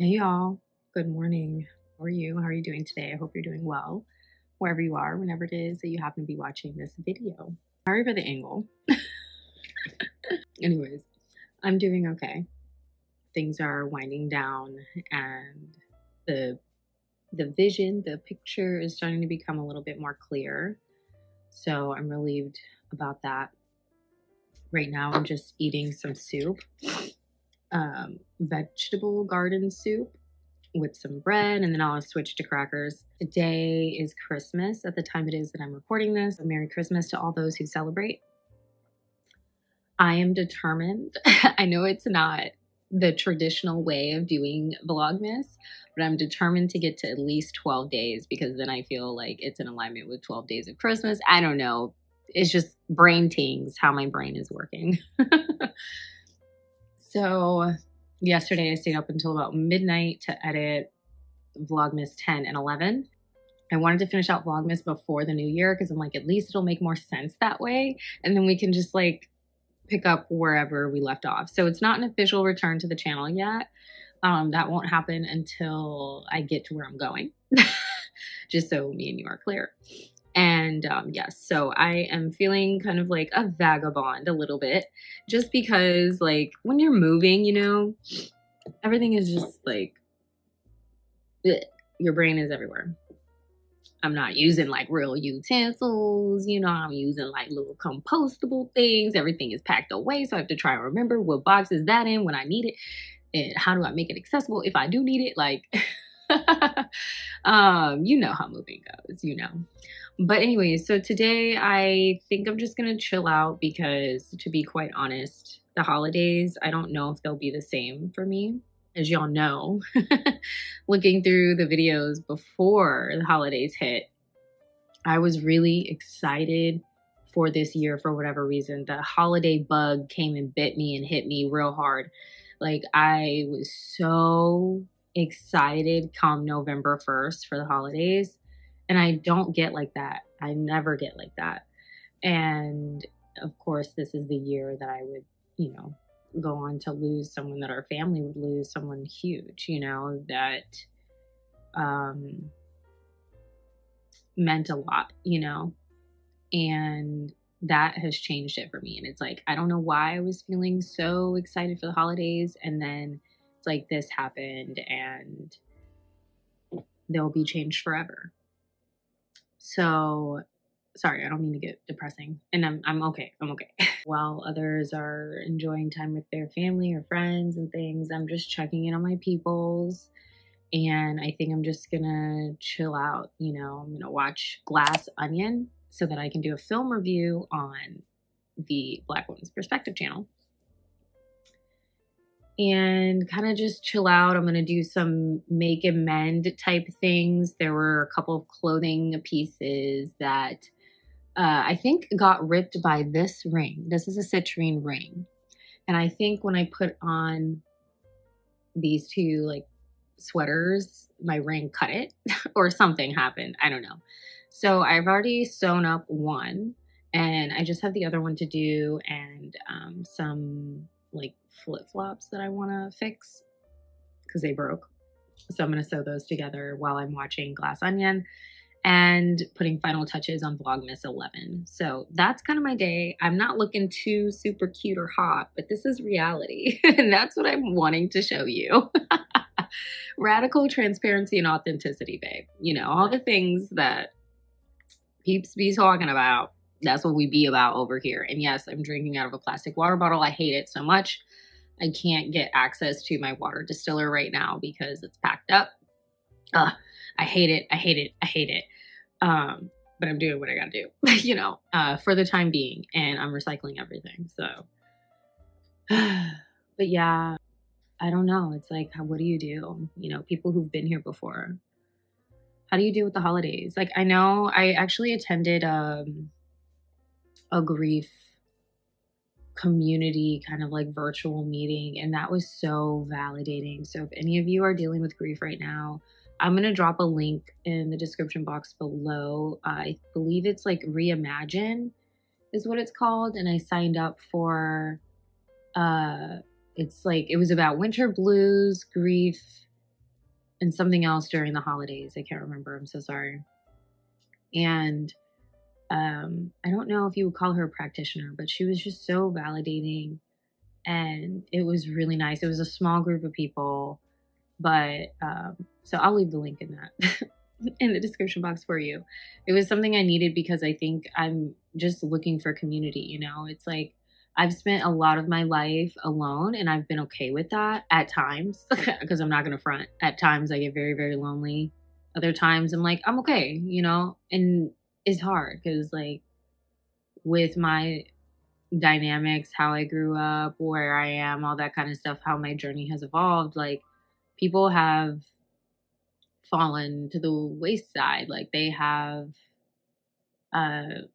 Hey y'all, good morning. How are you? How are you doing today? I hope you're doing well, wherever you are, whenever it is that you happen to be watching this video. Sorry for the angle. Anyways, I'm doing okay. Things are winding down and the vision, the picture is starting to become a little bit more clear. So I'm relieved about that. Right now I'm just eating some soup, vegetable garden soup with some bread, and then I'll switch to crackers. Today is Christmas at the time it is that I'm recording this. Merry Christmas to all those who celebrate. I am determined. I know it's not the traditional way of doing Vlogmas, but I'm determined to get to at least 12 days because then I feel like it's in alignment with 12 days of Christmas. I don't know. It's just brain tings how my brain is working. So yesterday I stayed up until about midnight to edit Vlogmas 10 and 11. I wanted to finish out Vlogmas before the new year because I'm like, at least it'll make more sense that way. And then we can just like pick up wherever we left off. So it's not an official return to the channel yet. That won't happen until I get to where I'm going, just so me and you are clear. And yes, so I am feeling kind of like a vagabond a little bit, just because like when you're moving, you know, everything is just like, bleh. Your brain is everywhere. I'm not using like real utensils, you know, I'm using like little compostable things. Everything is packed away. So I have to try and remember what box is that in when I need it. And how do I make it accessible if I do need it? Like, you know how moving goes, you know. But anyway, so today I think I'm just going to chill out because, to be quite honest, the holidays, I don't know if they'll be the same for me. As y'all know, looking through the videos before the holidays hit, I was really excited for this year for whatever reason. The holiday bug came and bit me and hit me real hard. Like, I was so excited come November 1st for the holidays. And I don't get like that. I never get like that. And of course, this is the year that I would, you know, go on to lose someone, that our family would lose someone huge, you know, that meant a lot, you know, and that has changed it for me. And it's like, I don't know why I was feeling so excited for the holidays, and then it's like this happened and they'll be changed forever. So sorry, I don't mean to get depressing. And I'm okay. I'm okay. While others are enjoying time with their family or friends and things, I'm just checking in on my peoples. And I think I'm just gonna chill out. You know, I'm gonna watch Glass Onion so that I can do a film review on the Black Women's Perspective channel. And kind of just chill out. I'm going to do some make and mend type things. There were a couple of clothing pieces that I think got ripped by this ring. This is a citrine ring. And I think when I put on these two like sweaters, my ring cut it or something happened. I don't know. So I've already sewn up one and I just have the other one to do, and some like flip-flops that I want to fix because they broke. So I'm going to sew those together while I'm watching Glass Onion and putting final touches on Vlogmas 11. So that's kind of my day. I'm not looking too super cute or hot, but this is reality. And that's what I'm wanting to show you. Radical transparency and authenticity, babe. You know, all the things that peeps be talking about. That's what we be about over here. And yes, I'm drinking out of a plastic water bottle. I hate it so much. I can't get access to my water distiller right now because it's packed up. I hate it. I hate it. I hate it. But I'm doing what I gotta do, you know, for the time being. And I'm recycling everything. So, but yeah, I don't know. It's like, what do you do? You know, people who've been here before. How do you deal with the holidays? Like, I know I actually attended a grief community kind of like virtual meeting, and that was so validating. So if any of you are dealing with grief right now, I'm going to drop a link in the description box below. I believe it's like Reimagine is what it's called, and I signed up for it's like, it was about winter blues, grief, and something else during the holidays. I can't remember. I'm so sorry. And I don't know if you would call her a practitioner, but she was just so validating, and it was really nice. It was a small group of people, but so I'll leave the link in that in the description box for you. It was something I needed because I think I'm just looking for community. You know, it's like I've spent a lot of my life alone, and I've been okay with that at times because I'm not going to front. At times I get very, very lonely. Other times I'm like, I'm okay, you know, and it's hard because like with my dynamics, how I grew up, where I am, all that kind of stuff, how my journey has evolved, like people have fallen to the wayside. Like they have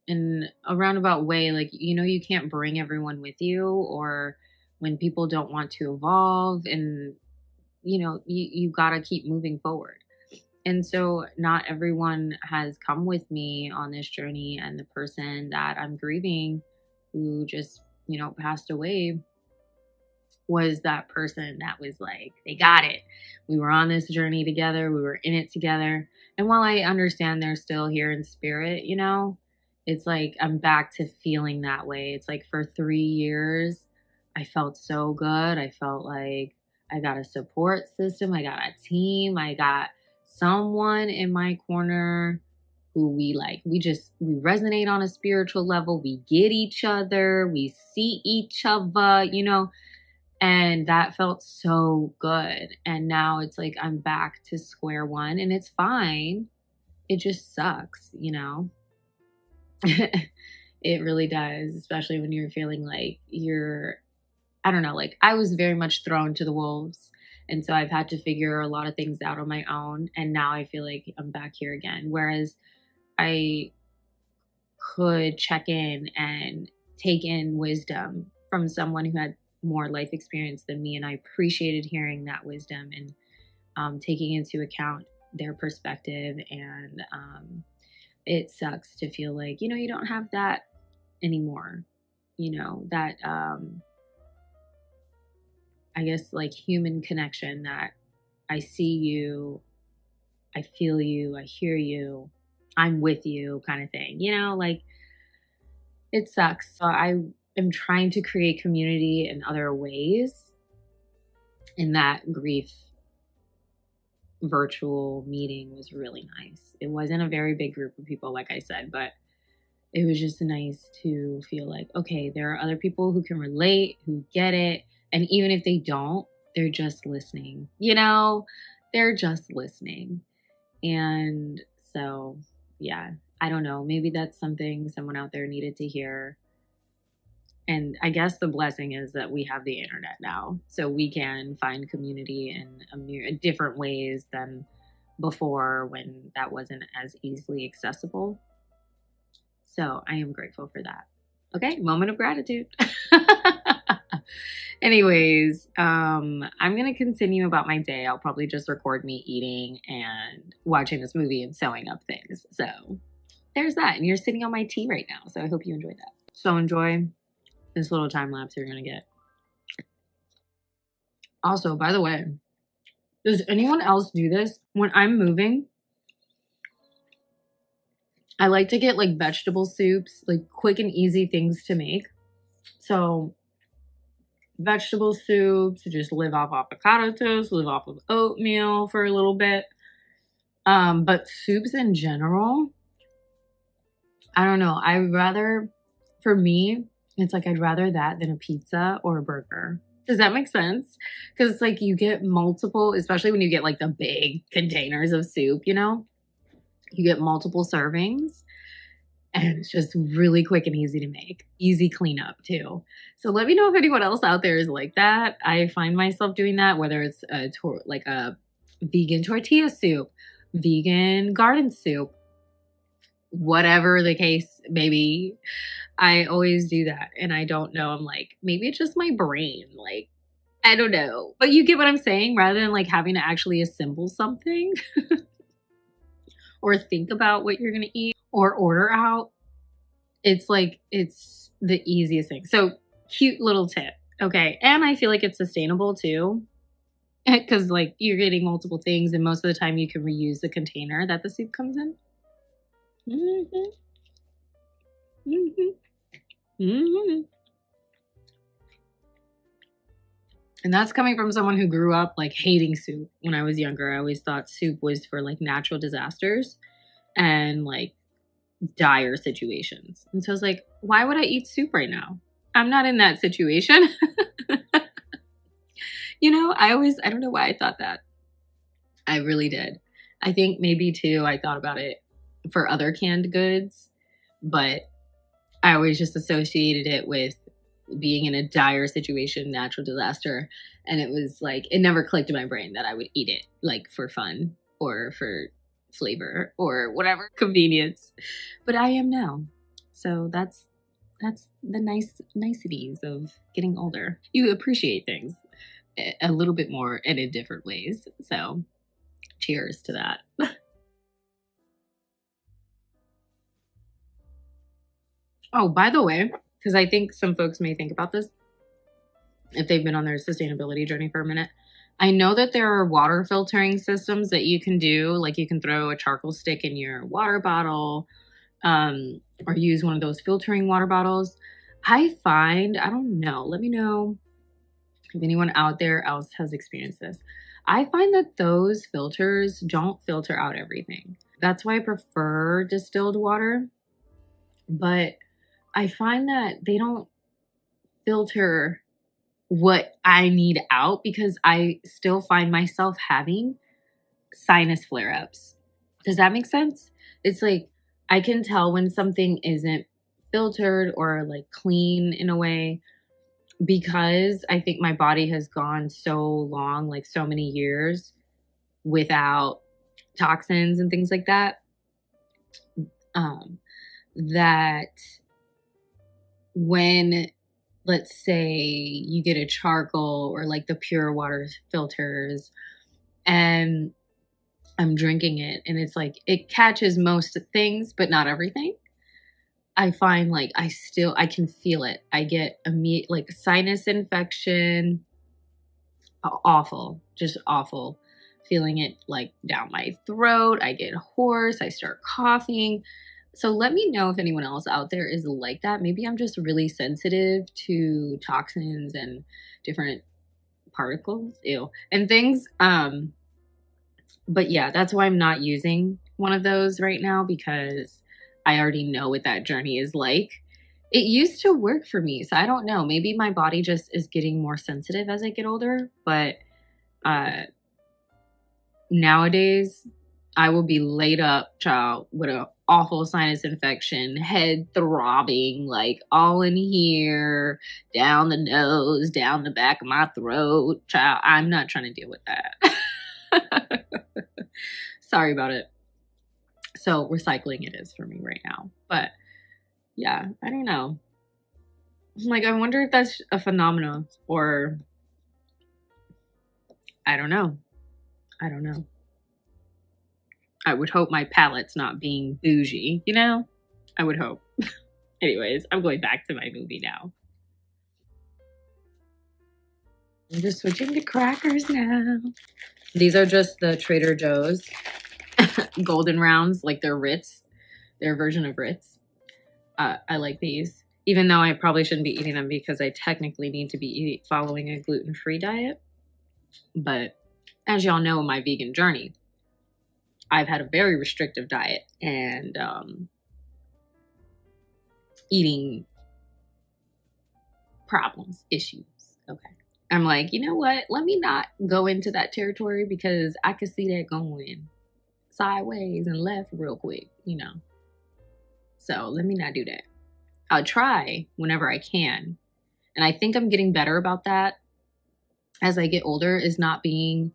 in a roundabout way, like, you know, you can't bring everyone with you, or when people don't want to evolve, and you know, you gotta keep moving forward. And so not everyone has come with me on this journey, and the person that I'm grieving who just, you know, passed away was that person that was like, they got it. We were on this journey together. We were in it together. And while I understand they're still here in spirit, you know, it's like I'm back to feeling that way. It's like for 3 years, I felt so good. I felt like I got a support system. I got a team. I got someone in my corner who we resonate on a spiritual level. We get each other. We see each other, you know. And that felt so good. And now it's like I'm back to square one, and it's fine. It just sucks, you know? It really does, especially when you're feeling like I don't know, like I was very much thrown to the wolves. And so I've had to figure a lot of things out on my own. And now I feel like I'm back here again. Whereas I could check in and take in wisdom from someone who had more life experience than me, and I appreciated hearing that wisdom and taking into account their perspective. And it sucks to feel like, you know, you don't have that anymore, you know, that I guess like human connection, that I see you, I feel you, I hear you, I'm with you kind of thing, you know, like it sucks. So I am trying to create community in other ways, and that grief virtual meeting was really nice. It wasn't a very big group of people, like I said, but it was just nice to feel like, okay, there are other people who can relate, who get it. And even if they don't, they're just listening, you know, they're just listening. And so, yeah, I don't know. Maybe that's something someone out there needed to hear. And I guess the blessing is that we have the internet now, so we can find community in different ways than before, when that wasn't as easily accessible. So I am grateful for that. Okay, moment of gratitude. Anyways, I'm going to continue about my day. I'll probably just record me eating and watching this movie and sewing up things. So there's that. And you're sitting on my tea right now, so I hope you enjoyed that. So enjoy this little time lapse you're going to get. Also, by the way, does anyone else do this? When I'm moving, I like to get like vegetable soups, like quick and easy things to make. So vegetable soups, just live off avocado toast, live off of oatmeal for a little bit. But soups in general, I don't know. For me, it's like I'd rather that than a pizza or a burger. Does that make sense? Because it's like you get multiple, especially when you get like the big containers of soup, you know? You get multiple servings, and it's just really quick and easy to make. Easy cleanup too. So let me know if anyone else out there is like that. I find myself doing that, whether it's like a vegan tortilla soup, vegan garden soup, whatever the case may be. I always do that. And I don't know. I'm like, maybe it's just my brain. Like, I don't know. But you get what I'm saying? Rather than like having to actually assemble something or think about what you're going to eat or order out, it's like, it's the easiest thing. So cute little tip. Okay. And I feel like it's sustainable too. Because like you're getting multiple things, and most of the time you can reuse the container that the soup comes in. Mm-hmm. Mm-hmm. Mm-hmm. And that's coming from someone who grew up like hating soup. When I was younger, I always thought soup was for like natural disasters and like dire situations. And so I was like, why would I eat soup right now? I'm not in that situation. You know, I don't know why I thought that. I really did. I think maybe too, I thought about it for other canned goods, but I always just associated it with being in a dire situation, natural disaster. And it was like, it never clicked in my brain that I would eat it like for fun or for flavor or whatever convenience. But I am now. So that's the niceties of getting older. You appreciate things a little bit more and in different ways. So cheers to that. Oh, by the way, because I think some folks may think about this if they've been on their sustainability journey for a minute. I know that there are water filtering systems that you can do. Like you can throw a charcoal stick in your water bottle, or use one of those filtering water bottles. I find, I don't know, let me know if anyone out there else has experienced this. I find that those filters don't filter out everything. That's why I prefer distilled water. But I find that they don't filter what I need out because I still find myself having sinus flare-ups. Does that make sense? It's like I can tell when something isn't filtered or like clean in a way because I think my body has gone so long, like so many years without toxins and things like that. That when, let's say, you get a charcoal or like the pure water filters and I'm drinking it and it's like it catches most things but not everything, I find like I can feel it. I get immediate like sinus infection. Awful, just awful. Feeling it like down my throat. I get hoarse. I start coughing. So let me know if anyone else out there is like that. Maybe I'm just really sensitive to toxins and different particles, and things. But yeah, that's why I'm not using one of those right now because I already know what that journey is like. It used to work for me, so I don't know. Maybe my body just is getting more sensitive as I get older, but nowadays I will be laid up, child, with an awful sinus infection, head throbbing, like all in here, down the nose, down the back of my throat. Child, I'm not trying to deal with that. Sorry about it. So recycling it is for me right now. But yeah, I don't know. Like, I wonder if that's a phenomenon or I don't know. I don't know. I would hope my palate's not being bougie, you know? I would hope. Anyways, I'm going back to my movie now. I'm just switching to crackers now. These are just the Trader Joe's golden rounds, like they're Ritz, their version of Ritz. I like these, even though I probably shouldn't be eating them because I technically need to be following a gluten-free diet. But as y'all know, my vegan journey, I've had a very restrictive diet and eating problems, issues. Okay. I'm like, you know what? Let me not go into that territory because I could see that going sideways and left real quick, you know. So let me not do that. I'll try whenever I can. And I think I'm getting better about that as I get older, is not being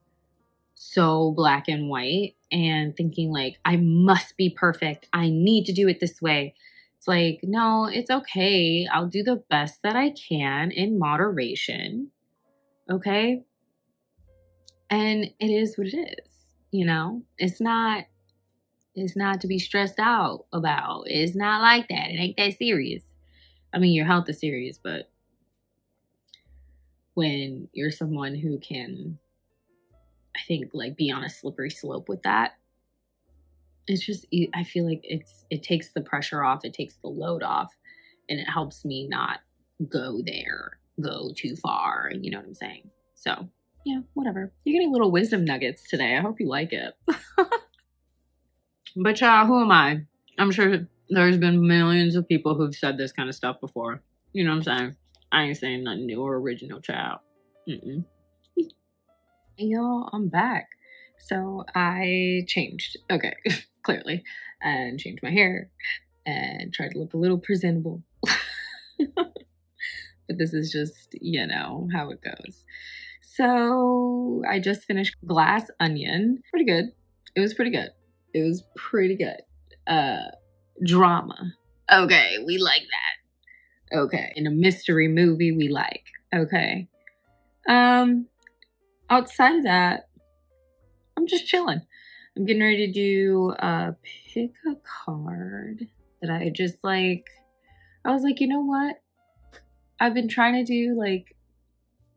so black and white and thinking like, I must be perfect. I need to do it this way. It's like, no, it's okay. I'll do the best that I can in moderation. Okay. And it is what it is, you know, it's not to be stressed out about. It's not like that. It ain't that serious. I mean, your health is serious, but when you're someone who can I think, like, be on a slippery slope with that. It's just, I feel like it takes the pressure off, it takes the load off, and it helps me not go there, go too far. You know what I'm saying? So, yeah, whatever. You're getting little wisdom nuggets today. I hope you like it. But child, who am I? I'm sure there's been millions of people who've said this kind of stuff before. You know what I'm saying? I ain't saying nothing new or original, child. Mm-mm. Hey, y'all, I'm back. So I changed, okay, clearly, and changed my hair and tried to look a little presentable. But this is just, you know, how it goes. So I just finished Glass Onion. Pretty good. It was pretty good. It was pretty good. Drama. Okay, we like that. Okay. In a mystery movie, we like. Okay. Outside of that, I'm just chilling. I'm getting ready to do pick a card that I just like. I was like, you know what? I've been trying to do like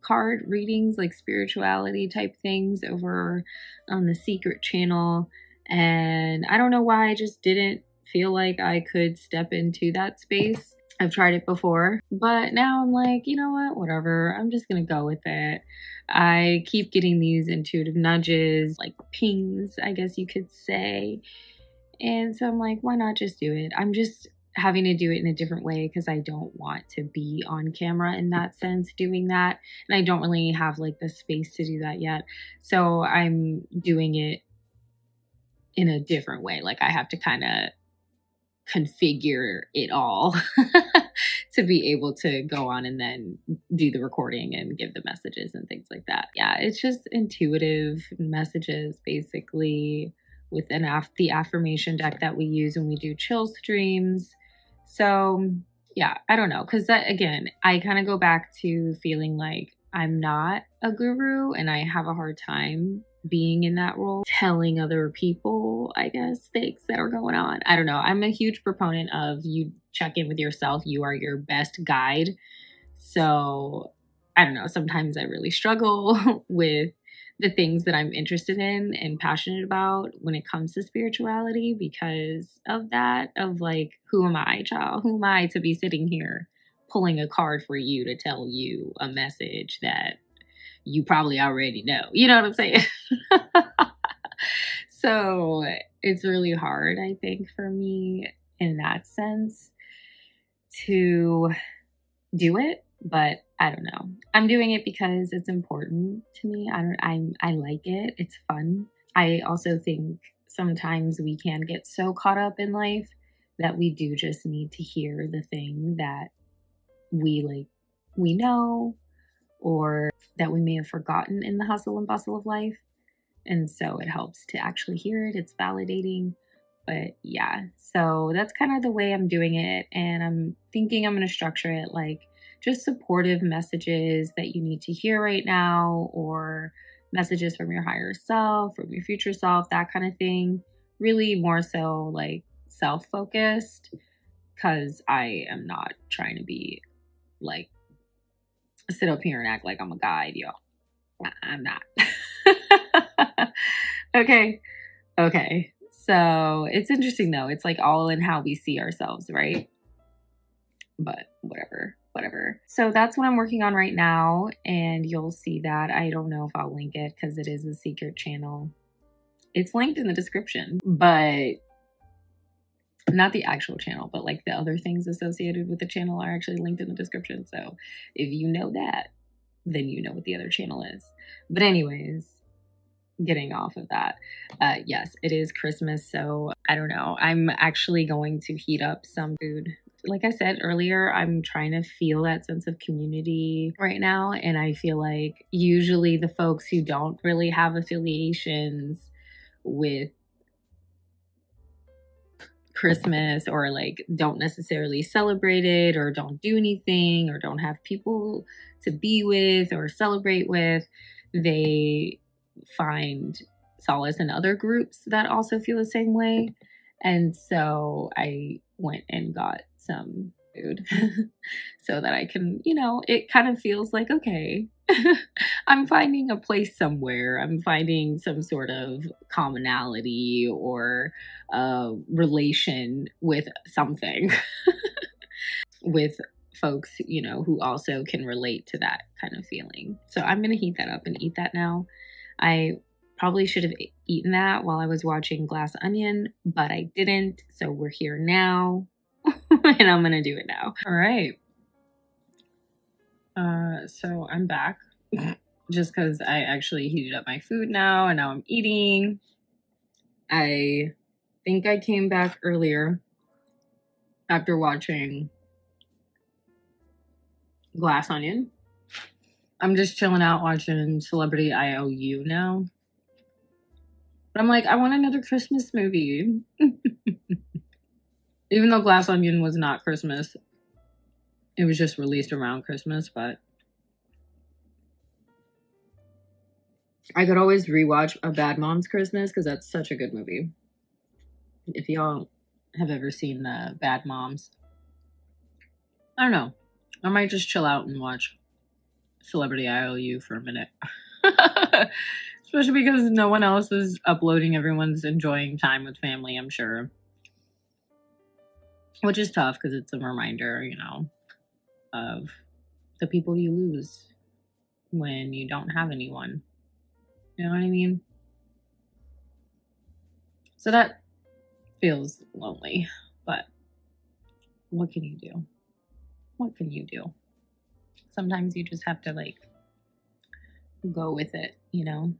card readings, like spirituality type things over on the Secret channel. And I don't know why I just didn't feel like I could step into that space. I've tried it before, but now I'm like, you know what? Whatever. I'm just going to go with it. I keep getting these intuitive nudges, like pings, I guess you could say. And so I'm like, why not just do it? I'm just having to do it in a different way because I don't want to be on camera in that sense doing that. And I don't really have like the space to do that yet. So I'm doing it in a different way. Like I have to kind of configure it all to be able to go on and then do the recording and give the messages and things like that. Yeah, it's just intuitive messages basically with the affirmation deck that we use when we do chill streams. So yeah, I don't know, because that, again, I kind of go back to feeling like I'm not a guru and I have a hard time being in that role, telling other people, I guess, things that are going on. I don't know. I'm a huge proponent of you check in with yourself. You are your best guide. So I don't know. Sometimes I really struggle with the things that I'm interested in and passionate about when it comes to spirituality because of that, of like, who am I, child? Who am I to be sitting here pulling a card for you to tell you a message that you probably already know? You know what I'm saying? So it's really hard, I think, for me in that sense to do it, but I don't know. I'm doing it because it's important to me. I like it. It's fun. I also think sometimes we can get so caught up in life that we do just need to hear the thing that we know, or that we may have forgotten in the hustle and bustle of life. And so it helps to actually hear it. It's validating. But yeah, so that's kind of the way I'm doing it. And I'm thinking I'm going to structure it like just supportive messages that you need to hear right now, or messages from your higher self, from your future self, that kind of thing. Really more so like self-focused, because I am not trying to be like, sit up here and act like I'm a guide, y'all. I'm not. Okay. So it's interesting though. It's like all in how we see ourselves, right? But whatever. So that's what I'm working on right now. And you'll see that. I don't know if I'll link it because it is a secret channel. It's linked in the description, but not the actual channel, but like the other things associated with the channel are actually linked in the description. So if you know that, then you know what the other channel is. But anyways, getting off of that, yes, it is Christmas, so I don't know. I'm actually going to heat up some food. Like I said earlier, I'm trying to feel that sense of community right now, and I feel like usually the folks who don't really have affiliations with Christmas, or like don't necessarily celebrate it, or don't do anything, or don't have people to be with or celebrate with, they find solace in other groups that also feel the same way. And so I went and got some food so that I can, you know, it kind of feels like, okay, I'm finding a place somewhere. I'm finding some sort of commonality or relation with something with folks, you know, who also can relate to that kind of feeling. So I'm going to heat that up and eat that now. I probably should have eaten that while I was watching Glass Onion, but I didn't. So we're here now and I'm going to do it now. All right. So I'm back just because I actually heated up my food now and now I'm eating. I think I came back earlier after watching Glass Onion. I'm just chilling out watching Celebrity IOU now. But I'm like, I want another Christmas movie. Even though Glass Onion was not Christmas. It was just released around Christmas, but I could always rewatch A Bad Mom's Christmas because that's such a good movie. If y'all have ever seen Bad Moms, I don't know. I might just chill out and watch Celebrity IOU for a minute. Especially because no one else is uploading. Everyone's enjoying time with family, I'm sure. Which is tough because it's a reminder, you know, of the people you lose when you don't have anyone. You know what I mean? So that feels lonely, but what can you do? What can you do? Sometimes you just have to like go with it, you know?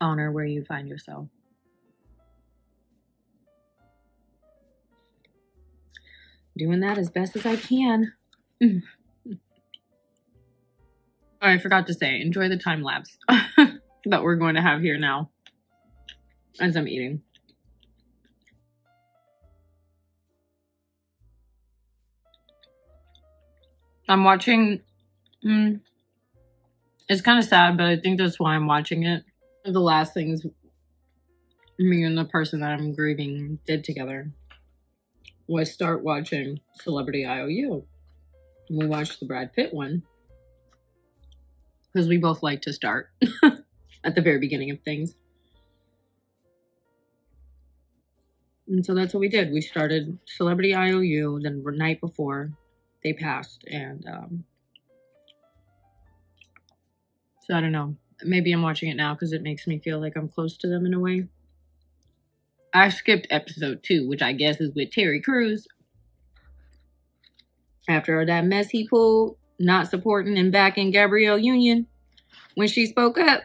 Honor where you find yourself. Doing that as best as I can. Oh, I forgot to say, enjoy the time lapse that we're going to have here now as I'm eating. I'm watching, it's kind of sad, but I think that's why I'm watching it. The last things me and the person that I'm grieving did together was start watching Celebrity IOU. And we watched the Brad Pitt one because we both like to start at the very beginning of things. And so that's what we did. We started Celebrity IOU, then the night before they passed. And so I don't know. Maybe I'm watching it now because it makes me feel like I'm close to them in a way. I skipped episode 2, which I guess is with Terry Crews. After that mess he pulled, not supporting and backing Gabrielle Union when she spoke up.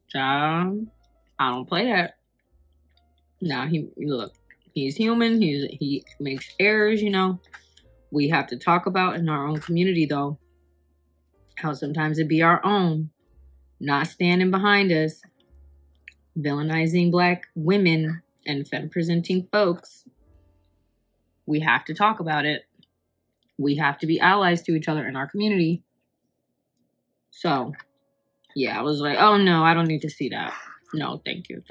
Child, I don't play that. Now, he's human. He makes errors, you know. We have to talk about in our own community, though, how sometimes it be our own not standing behind us, villainizing Black women and femme-presenting folks. We have to talk about it. We have to be allies to each other in our community. So, yeah, I was like, oh no, I don't need to see that. No, thank you.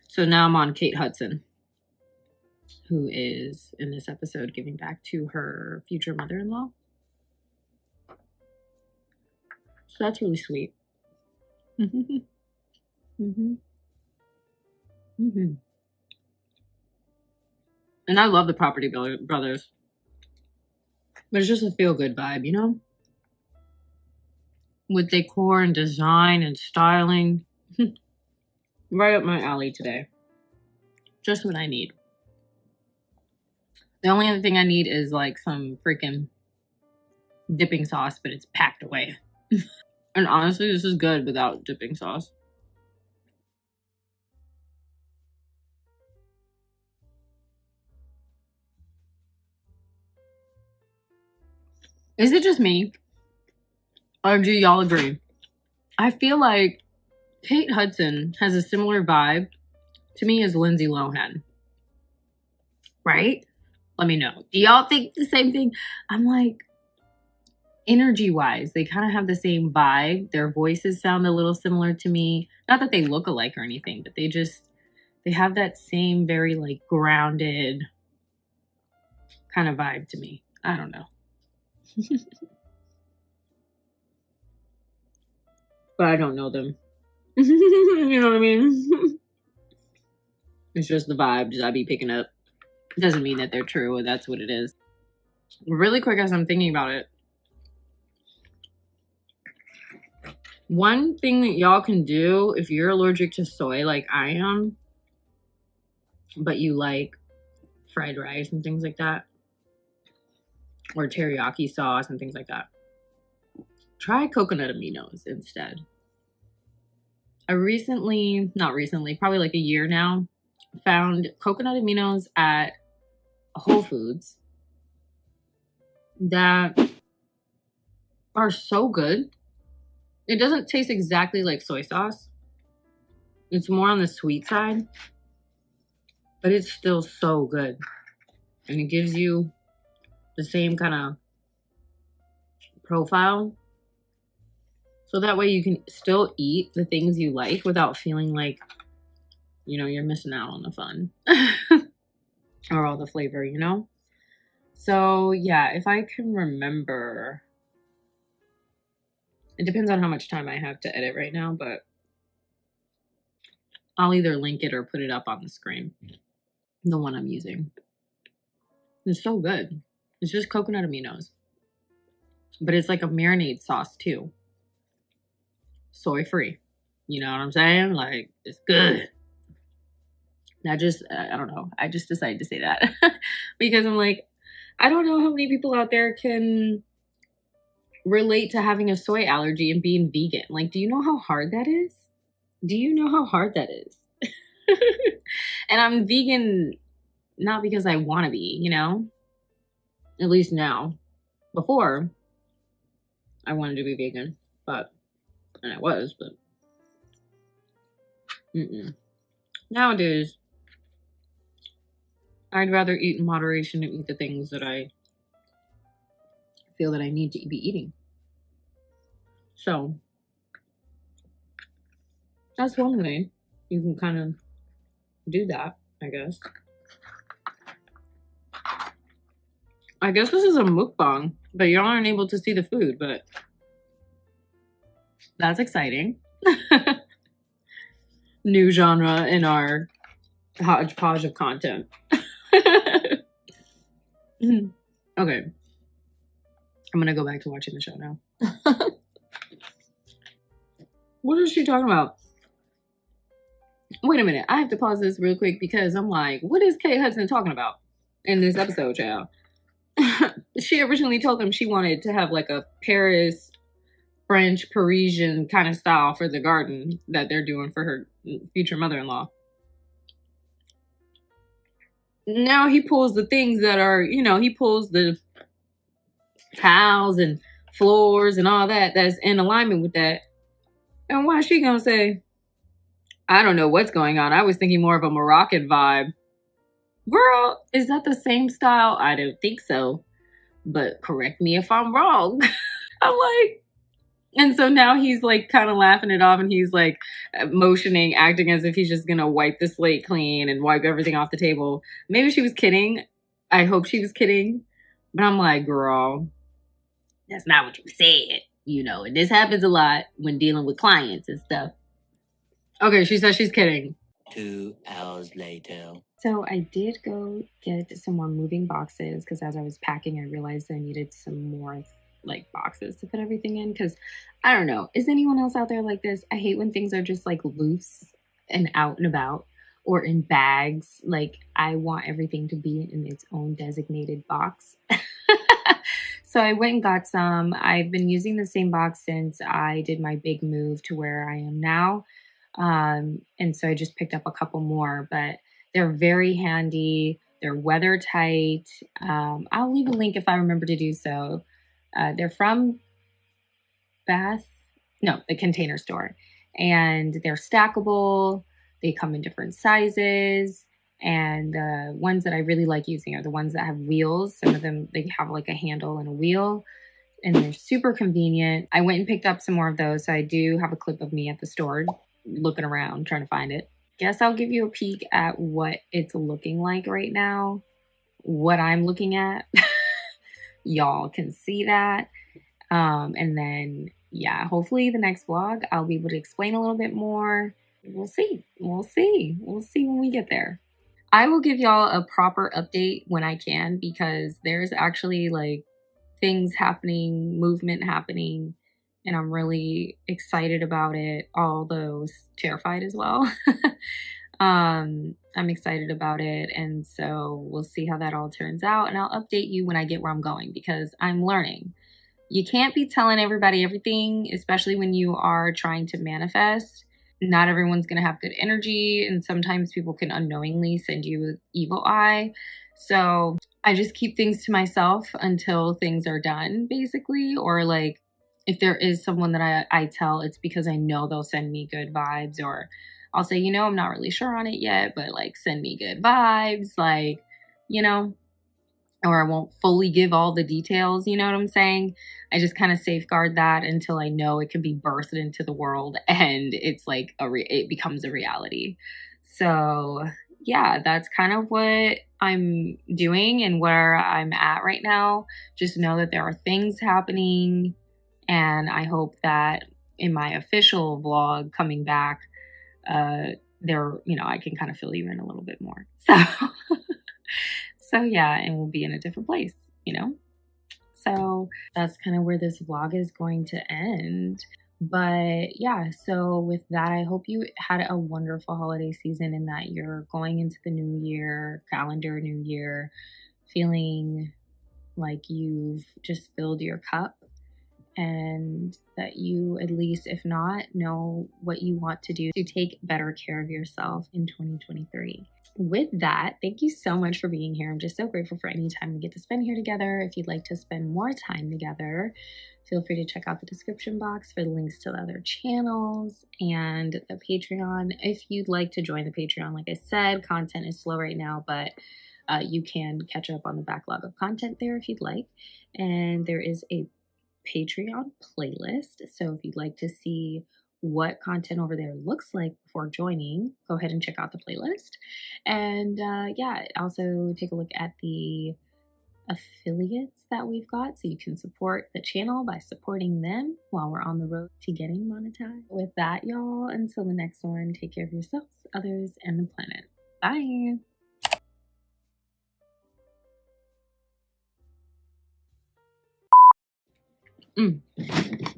So now I'm on Kate Hudson, who is in this episode giving back to her future mother-in-law. So that's really sweet. And I love the Property Brothers. But it's just a feel-good vibe, you know? With decor and design and styling. Right up my alley today. Just what I need. The only other thing I need is like some freaking dipping sauce, but it's packed away. And honestly, this is good without dipping sauce. Is it just me? Or do y'all agree? I feel like Kate Hudson has a similar vibe to me as Lindsay Lohan. Right? Let me know. Do y'all think the same thing? I'm like, energy-wise, they kind of have the same vibe. Their voices sound a little similar to me. Not that they look alike or anything, but they just, They have that same very like grounded kind of vibe to me. I don't know. But I don't know them. You know what I mean? It's just the vibes I be picking up. It doesn't mean that they're true or that's what it is. Really quick as I'm thinking about it. One thing that y'all can do if you're allergic to soy like I am, but you like fried rice and things like that, or teriyaki sauce and things like that, try coconut aminos instead. I probably like a year now, found coconut aminos at Whole Foods that are so good. It doesn't taste exactly like soy sauce. It's more on the sweet side, but it's still so good. And it gives you the same kind of profile. So that way you can still eat the things you like without feeling like, you know, you're missing out on the fun or all the flavor, you know? So yeah, if I can remember, it depends on how much time I have to edit right now, but I'll either link it or put it up on the screen. The one I'm using. It's so good. It's just coconut aminos. But it's like a marinade sauce too. Soy free. You know what I'm saying? Like, it's good. I don't know. I just decided to say that. Because I'm like, I don't know how many people out there can relate to having a soy allergy and being vegan. Like, do you know how hard that is? Do you know how hard that is? And I'm vegan not because I want to be, you know? At least now. Before, I wanted to be vegan, and I was, but nowadays, I'd rather eat in moderation and eat the things that I feel that I need to be eating. So, that's one way you can kind of do that, I guess. I guess this is a mukbang, but y'all aren't able to see the food, but that's exciting. New genre in our hodgepodge of content. Okay. I'm gonna go back to watching the show now. What is she talking about? Wait a minute. I have to pause this real quick because I'm like, what is Kate Hudson talking about in this episode, child? She originally told them she wanted to have like a Paris, French, Parisian kind of style for the garden that they're doing for her future mother-in-law. Now he pulls the things that are, you know, he pulls the tiles and floors and all that that's in alignment with that. And why is she gonna say, I don't know what's going on. I was thinking more of a Moroccan vibe. Girl, is that the same style? I don't think so. But correct me if I'm wrong. I'm like, and so now he's like kind of laughing it off and he's like motioning, acting as if he's just gonna wipe the slate clean and wipe everything off the table. Maybe she was kidding. I hope she was kidding. But I'm like, girl, that's not what you said. You know, and this happens a lot when dealing with clients and stuff. Okay, she says she's kidding. 2 hours later. So I did go get some more moving boxes because as I was packing, I realized I needed some more like boxes to put everything in because I don't know. Is anyone else out there like this? I hate when things are just like loose and out and about or in bags. Like I want everything to be in its own designated box. So I went and got some. I've been using the same box since I did my big move to where I am now. And so I just picked up a couple more, but they're very handy. They're weather tight. I'll leave a link if I remember to do so. They're from the Container Store, and they're stackable. They come in different sizes. And the ones that I really like using are the ones that have wheels. Some of them, they have like a handle and a wheel, and they're super convenient. I went and picked up some more of those. So I do have a clip of me at the store looking around, trying to find it. guess I'll give you a peek at what it's looking like right now, what I'm looking at. Y'all can see that. And then, yeah, hopefully the next vlog, I'll be able to explain a little bit more. We'll see. We'll see. We'll see when we get there. I will give y'all a proper update when I can, because there's actually like things happening, movement happening, and I'm really excited about it, although terrified as well. I'm excited about it, and so we'll see how that all turns out, and I'll update you when I get where I'm going, because I'm learning. You can't be telling everybody everything, especially when you are trying to manifest. Not everyone's going to have good energy, and sometimes people can unknowingly send you an evil eye. So I just keep things to myself until things are done, basically. Or like if there is someone that I tell, it's because I know they'll send me good vibes, or I'll say, you know, I'm not really sure on it yet, but like send me good vibes, like, you know, or I won't fully give all the details, you know what I'm saying? I just kind of safeguard that until I know it can be birthed into the world and it's like it becomes a reality. So yeah, that's kind of what I'm doing and where I'm at right now. Just know that there are things happening, and I hope that in my official vlog coming back, there, you know, I can kind of fill you in a little bit more. So yeah, and we'll be in a different place, you know? So that's kind of where this vlog is going to end. But yeah, so with that, I hope you had a wonderful holiday season and that you're going into the new year, calendar new year, feeling like you've just filled your cup, and that you, at least if not, know what you want to do to take better care of yourself in 2023. With that, thank you so much for being here. I'm just so grateful for any time we get to spend here together. If you'd like to spend more time together, feel free to check out the description box for the links to the other channels and the Patreon. If you'd like to join the Patreon, like I said, content is slow right now, but you can catch up on the backlog of content there if you'd like. And there is a Patreon playlist, so if you'd like to see what content over there looks like before joining, go ahead and check out the playlist. And yeah, also take a look at the affiliates that we've got, so you can support the channel by supporting them while we're on the road to getting monetized. With that, y'all, until the next one, take care of yourselves, others, and the planet. Bye.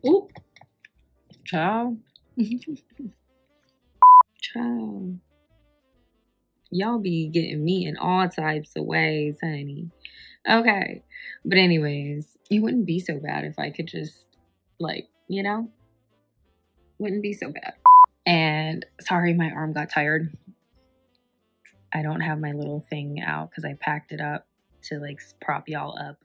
Ooh, ciao. Ciao. Y'all be getting me in all types of ways, honey. Okay. But anyways, it wouldn't be so bad if I could just, like, you know? Wouldn't be so bad. And sorry, my arm got tired. I don't have my little thing out because I packed it up to, like, prop y'all up.